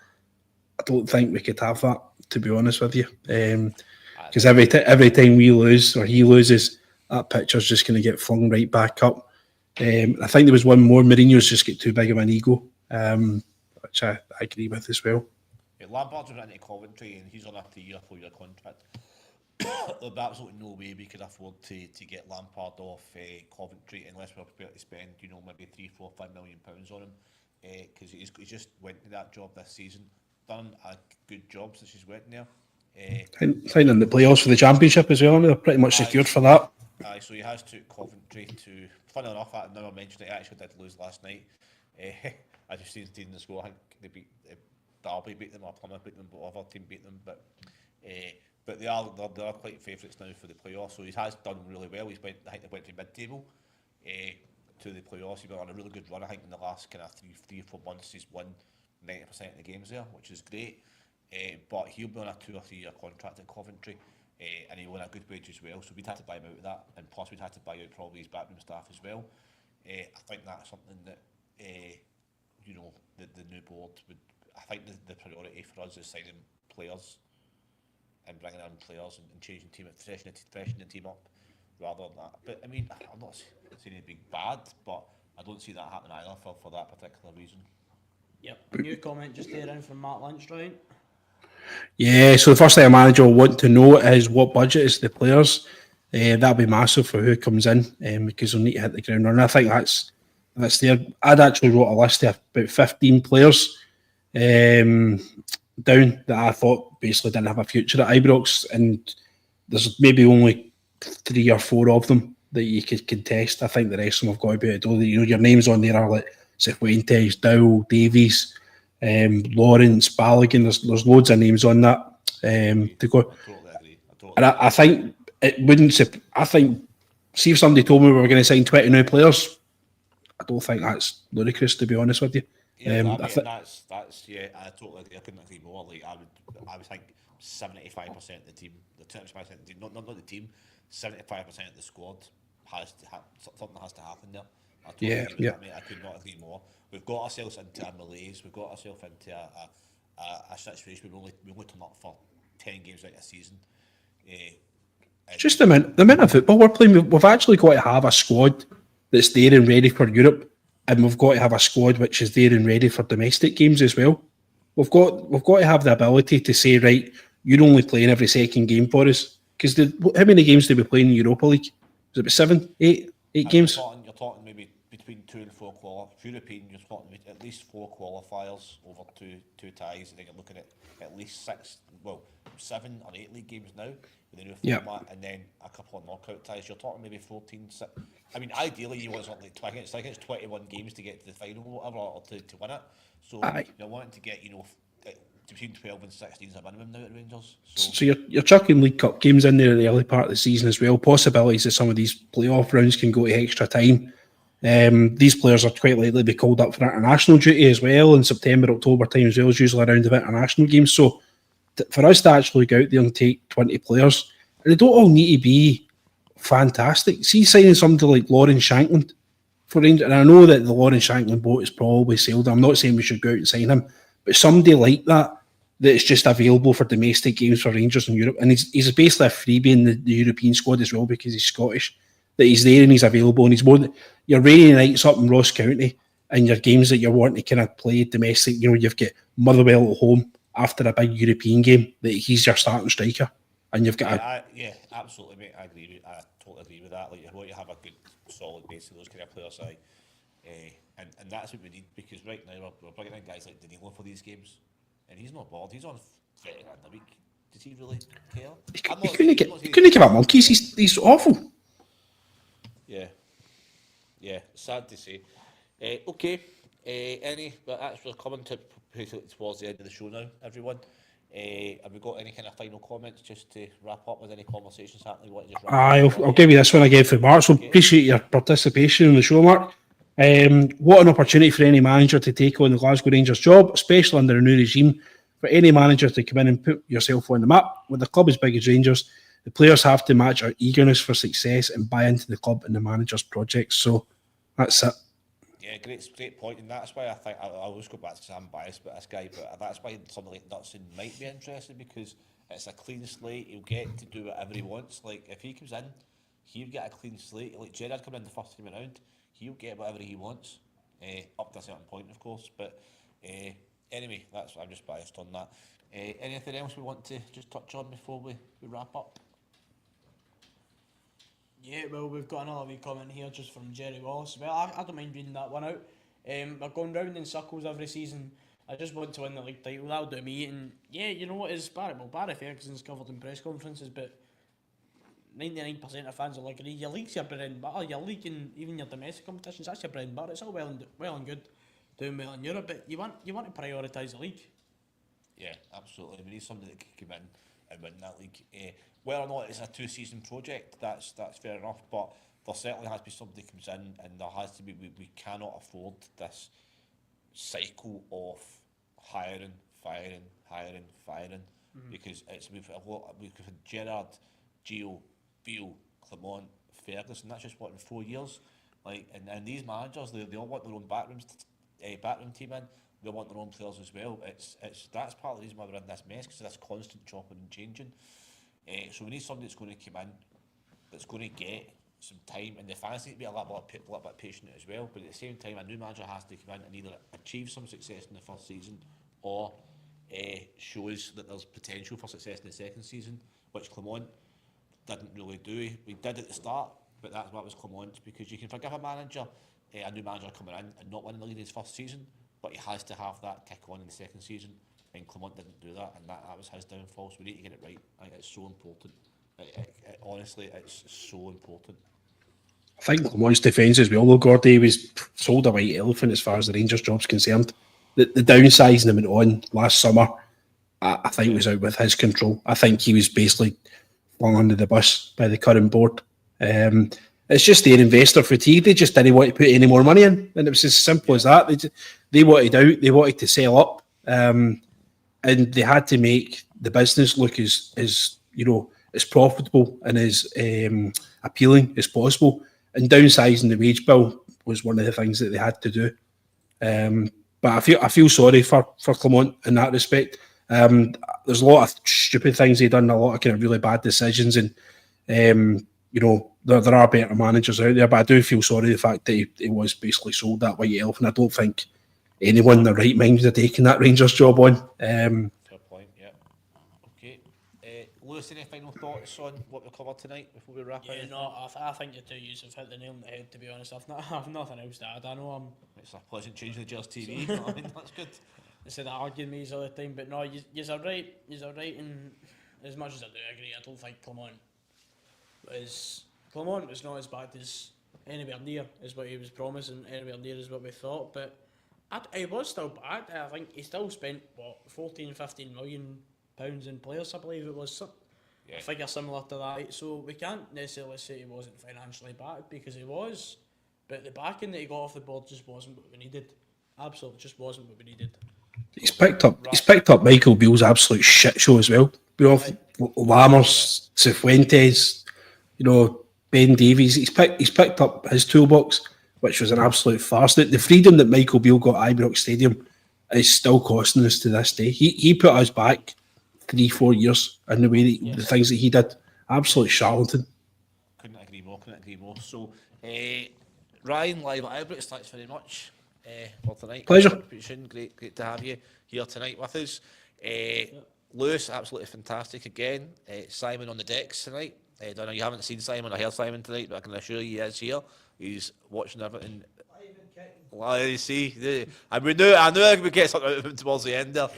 I don't think we could have that, to be honest with you, because every time we lose or he loses, that picture's just going to get flung right back up. I think there was one more. Mourinho's just got too big of an ego, which I agree with as well. Yeah, Lampard's went into Coventry and he's on a 3 or 4 year contract. There's absolutely no way we could afford to get Lampard off Coventry unless we're prepared to spend, maybe £3, £4, £5 million on him, because he just went to that job this season, done a good job since he's went there. Playing in the playoffs for the Championship as well, they're pretty much secured for that. So he has took Coventry to. Funny enough, now I mentioned it, I actually did lose last night. I just seen the score. I think they beat Derby, beat them, or Plymouth beat them, but other team beat them. But they are quite favourites now for the playoffs. So he has done really well. I think they went to mid-table to the playoffs. He's been on a really good run. I think in the last kind of 3 or 4 months, he's won 90% of the games there, which is great. But he'll be on a 2 or 3 year contract at Coventry. and he won a good wage as well. So we'd had to buy him out of that, and plus we'd had to buy out probably his backroom staff as well. I think that's something that you know the new board would. I think the priority for us is signing players and bringing in players and changing team, freshening the team up rather than that. But I mean, I'm not saying anything bad, but I don't see that happening either for that particular reason. Yep. New comment just there in from Matt Lynch, right? Yeah, so the first thing a manager will want to know is what budget is the players. That'll be massive for who comes in because they'll need to hit the ground running. I think that's there. I'd actually wrote a list of about 15 players down that I thought basically didn't have a future at Ibrox, and there's maybe only 3 or 4 of them that you could contest. I think the rest of them have got to be out of door. You know, your names on there are like Cifuentes, Dow, Davies, Lawrence, Balogun. There's loads of names on that to go. I totally agree. And I think it wouldn't. I think, see if somebody told me we were going to sign 20 new players, I don't think that's ludicrous, to be honest with you. Yeah, that's yeah. I totally agree. I couldn't agree more. Like I would think 75% of the team, the 25% of the team, not the team, 75% of the squad something has to happen there. I totally agree with that, mate. I could not agree more. We've got ourselves into a malaise. We've got ourselves into a situation where we only turn up for 10 games out of a season. Just the amount of football we're playing. We've actually got to have a squad that's there and ready for Europe, and we've got to have a squad which is there and ready for domestic games as well. We've got to have the ability to say, right, you're only playing every second game for us. Because how many games do we play in the Europa League? Is it about 7, 8 games? You're talking maybe between 2 and 4 European. You're talking at least 4 qualifiers over two ties. I think you're looking at least 7 or 8 league games now with the new format, and then a couple of knockout ties. You're talking maybe 14. I mean, ideally, you want something like it's 21 games to get to the final or whatever, or to win it. So you're wanting to get between 12 and 16 is a minimum now at Rangers. So you're chucking League Cup games in there at the early part of the season as well. Possibilities that some of these playoff rounds can go to extra time. These players are quite likely to be called up for international duty as well in September, October time as well. Is usually around the international games. So for us to actually go out there and take 20 players, and they don't all need to be fantastic. See, signing somebody like Lawrence Shankland for Rangers, and I know that the Lawrence Shankland boat is probably sailed. I'm not saying we should go out and sign him, but somebody like that's just available for domestic games for Rangers in Europe, and he's basically a freebie in the European squad as well because he's Scottish. That he's there and he's available, and he's more. Your rainy nights up in Ross County and your games that you're wanting to kind of play domestic. You know, you've got Motherwell at home after a big European game. That he's your starting striker, and you've got. Absolutely, mate. I totally agree with that. Like, you have a good, solid base of those kind of players, and that's what we need because right now we're bringing in guys like Danilo for these games, and he's not bored. He's on 30 grand a week. Does he really care? He couldn't give up monkeys. He's awful. Yeah. Sad to say. Okay. But that's we're coming towards the end of the show now, everyone. Have we got any kind of final comments just to wrap up with any conversations happening? I'll give you this one again for Mark. So appreciate your participation in the show, Mark. What an opportunity for any manager to take on the Glasgow Rangers job, especially under a new regime. For any manager to come in and put yourself on the map with a club as big as Rangers, the players have to match our eagerness for success and buy into the club and the manager's projects. So that's it. Yeah, great point, and that's why I think I always go back to say I'm biased about this guy, but that's why somebody like Dutson might be interested because it's a clean slate. He'll get to do whatever he wants. Like if he comes in, he'll get a clean slate. Like Gerrard coming in the first time around, he'll get whatever he wants, up to a certain point, of course. But anyway, I'm just biased on that. Anything else we want to just touch on before we wrap up? Yeah, well, we've got another wee comment here just from Jerry Wallace. Well, I don't mind reading that one out. We're going round in circles every season. I just want to win the league title. That'll do me. And yeah, you know what is Barry? Well, Barry Ferguson's covered in press conferences, but 99% of fans will agree. Your league's your bread and butter. Your league and even your domestic competitions, that's your bread and butter. It's all well and good doing well in Europe, but you want to prioritise the league. Yeah, absolutely. We need somebody that can come in and win that league. Whether or not it's a 2-season project, that's fair enough, but there certainly has to be somebody comes in, and there has to be. We cannot afford this cycle of hiring, firing, because we've had Gerrard, Gio, Beale, Clement, Ferguson. That's just what in 4 years. Like, and these managers, they all want their own backroom team in. They want their own players as well. That's part of the reason why we're in this mess, because of this constant chopping and changing. So we need somebody that's going to come in, that's going to get some time, and the fans need to be a little bit patient as well. But at the same time, a new manager has to come in and either achieve some success in the first season, or shows that there's potential for success in the second season, which Clement didn't really do. We did at the start, but that's what was Clement's, because you can forgive a new manager coming in and not winning the league in his first season, but he has to have that kick on in the second season, and Clement didn't do that, and that was his downfall. So we need to get it right. I think it's so important. Honestly, it's so important. I think Clement's defence as well, though, Gordy, was sold a white elephant as far as the Rangers job's concerned. The downsizing that went on last summer, I think was out with his control. I think he was basically flung under the bus by the current board. It's just their investor fatigue. They just didn't want to put any more money in, and it was as simple as that. They wanted out. They wanted to sell up, and they had to make the business look as profitable and as appealing as possible. And downsizing the wage bill was one of the things that they had to do. But I feel sorry for Clement in that respect. There's a lot of stupid things he's done, a lot of kind of really bad decisions, and there are better managers out there. But I do feel sorry the fact that he was basically sold that white elephant. I don't think anyone in their right mind would have taken that Rangers job on. Fair point. Yeah. Okay. Lewis, any final thoughts on what we covered tonight before we wrap up? Yeah, no, I think the two yous have hit the nail on the head, to be honest. I've nothing else to add. I know it's a pleasant change in the Gers TV. I mean, that's good. Instead of arguing me all the time, but no, you're right. You're right, and as much as I do agree, I don't think Clement was not as bad as anywhere near as what he was promising, anywhere near as what we thought, but he was still bad. I think he still spent 14-15 million pounds in players, I believe it was. A figure similar to that. So we can't necessarily say he wasn't financially bad, because he was, but the backing that he got off the board just wasn't what we needed. Absolutely, just wasn't what we needed. He's picked up Michael Beale's absolute shit show as well. Lammers, Cifuentes, Ben Davies. He's picked up his toolbox, which was an absolute farce. The freedom that Michael Beale got at Ibrox Stadium is still costing us to this day. He put us back 3-4 years in the way the things that he did. Absolute charlatan. Couldn't agree more. So, Ryan, live at Ibrox, thanks very much for tonight. Pleasure. Great to have you here tonight with us. Lewis, absolutely fantastic again. Simon on the decks tonight. I don't know, you haven't seen Simon or heard Simon tonight, but I can assure you he is here. He's watching everything. Well, you see, I knew I would get something out of him towards the end there.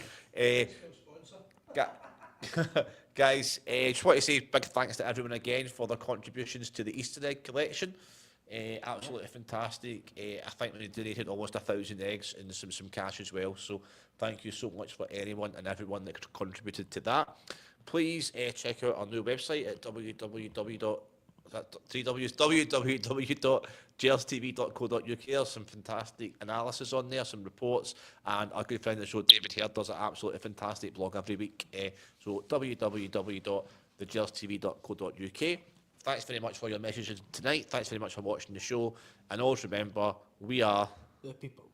Guys, just want to say big thanks to everyone again for their contributions to the Easter egg collection. Absolutely fantastic. I think we donated almost 1,000 eggs and some cash as well. So thank you so much for anyone and everyone that contributed to that. Please check out our new website at www.gerstv.co.uk. There's some fantastic analysis on there, some reports, and our good friend of the show, David Hare, does an absolutely fantastic blog every week. So www.thegerstv.co.uk. Thanks very much for your messages tonight. Thanks very much for watching the show. And always remember, we are The people.